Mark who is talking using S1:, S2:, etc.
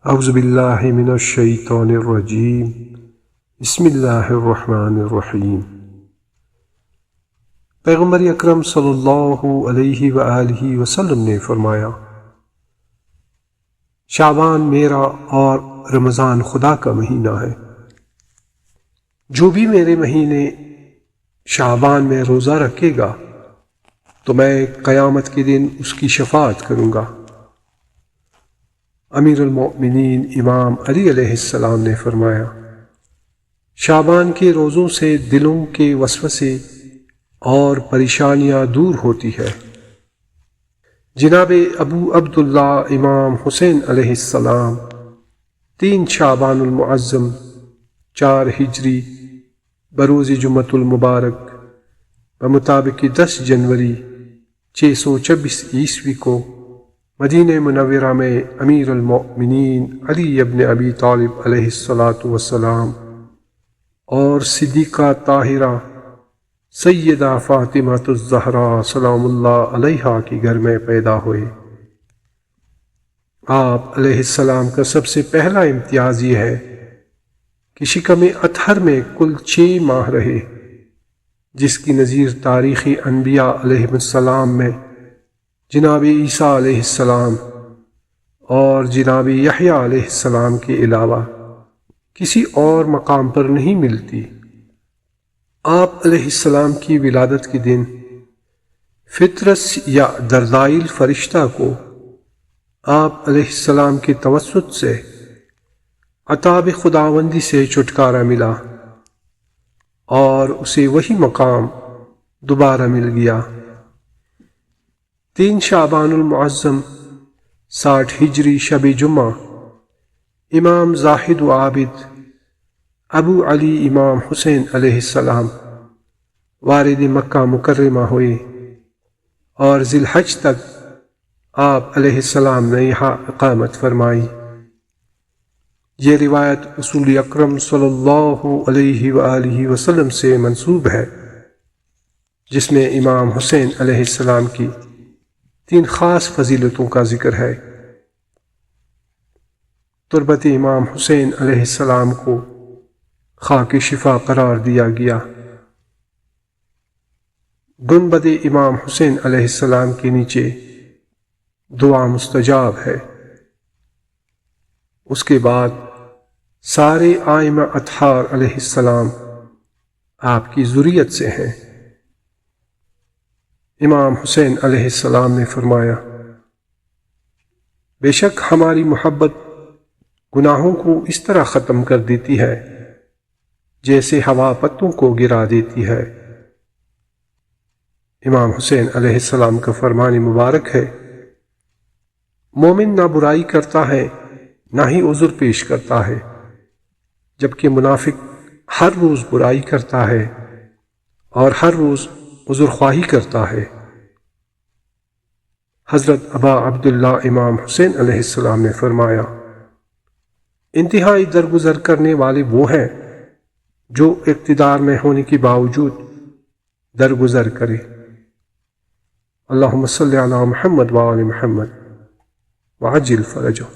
S1: اعوذ باللہ من الشیطان الرجیم بسم اللہ الرحمن الرحیم۔ پیغمبر اکرم صلی اللہ علیہ وآلہ وسلم نے فرمایا، شعبان میرا اور رمضان خدا کا مہینہ ہے۔ جو بھی میرے مہینے شعبان میں روزہ رکھے گا تو میں قیامت کے دن اس کی شفاعت کروں گا۔ امیر المؤمنین امام علی علیہ السلام نے فرمایا، شعبان کے روزوں سے دلوں کے وسوسے اور پریشانیاں دور ہوتی ہے۔ جناب ابو عبداللہ امام حسین علیہ السلام 3 شعبان المعظم 4 ہجری بروز جمعۃ المبارک بمطابق 10 جنوری 626 عیسوی کو مدینہ منورہ میں امیر المؤمنین علی ابن ابی طالب علیہ السلام اور صدیقہ طاہرہ سیدہ فاطمہ الزہرا سلام اللہ علیہا کے گھر میں پیدا ہوئے۔ آپ علیہ السلام کا سب سے پہلا امتیاز یہ ہے کہ شکم اطہر میں کل 6 ماہ رہے، جس کی نظیر تاریخی انبیاء علیہ السلام میں جناب عیسیٰ علیہ السلام اور جناب یحییٰ علیہ السلام کے علاوہ کسی اور مقام پر نہیں ملتی۔ آپ علیہ السلام کی ولادت کے دن فطرس یا دردائل فرشتہ کو آپ علیہ السلام کے توسط سے عطاب خداوندی سے چھٹکارا ملا اور اسے وہی مقام دوبارہ مل گیا۔ 3 شعبان المعظم 60 ہجری شب جمعہ امام زاہد و عابد ابو علی امام حسین علیہ السلام وارد مکہ مکرمہ ہوئے اور ذی الحج تک آپ علیہ السلام نے یہاں اقامت فرمائی۔ یہ روایت رسول اکرم صلی اللہ علیہ وآلہ وسلم سے منسوب ہے، جس میں امام حسین علیہ السلام کی 3 خاص فضیلتوں کا ذکر ہے۔ تربت امام حسین علیہ السلام کو خاک شفا قرار دیا گیا۔ گنبد امام حسین علیہ السلام کے نیچے دعا مستجاب ہے۔ اس کے بعد سارے ائمہ اطہار علیہ السلام آپ کی ذریت سے ہیں۔ امام حسین علیہ السلام نے فرمایا، بے شک ہماری محبت گناہوں کو اس طرح ختم کر دیتی ہے جیسے ہوا پتوں کو گرا دیتی ہے۔ امام حسین علیہ السلام کا فرمان مبارک ہے، مومن نہ برائی کرتا ہے نہ ہی عذر پیش کرتا ہے، جبکہ منافق ہر روز برائی کرتا ہے اور ہر روز عذر خواہی کرتا ہے۔ حضرت ابا عبداللہ امام حسین علیہ السلام نے فرمایا، انتہائی درگزر کرنے والے وہ ہیں جو اقتدار میں ہونے کے باوجود درگزر کرے۔ اللہم صلی علی محمد وآل محمد وعجل فرجہ۔